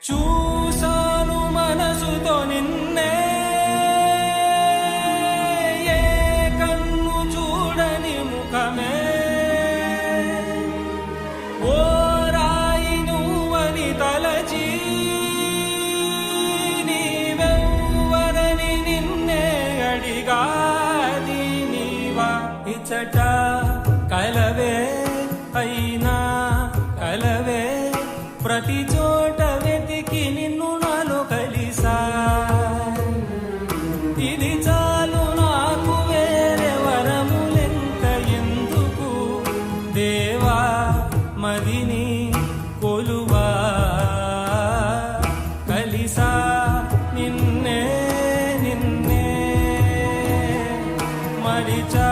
చూసాను మనసుతో నిన్నే ఏ కన్ను చూడని ముఖమే ఓ రాయి నువ్వని తలచి నీవెవ్వరని నిన్నే అడిగాది నీవా ఇచ్చట కలవే అయినా కలవే ప్రతి చోట వెతికి నిన్ను నాలో కలిసా ఇది చాలు నాకు వేరే వరములెంత ఎందుకు దేవా మదిని కొలువా కలిసా నిన్నే నిన్నే మరిచా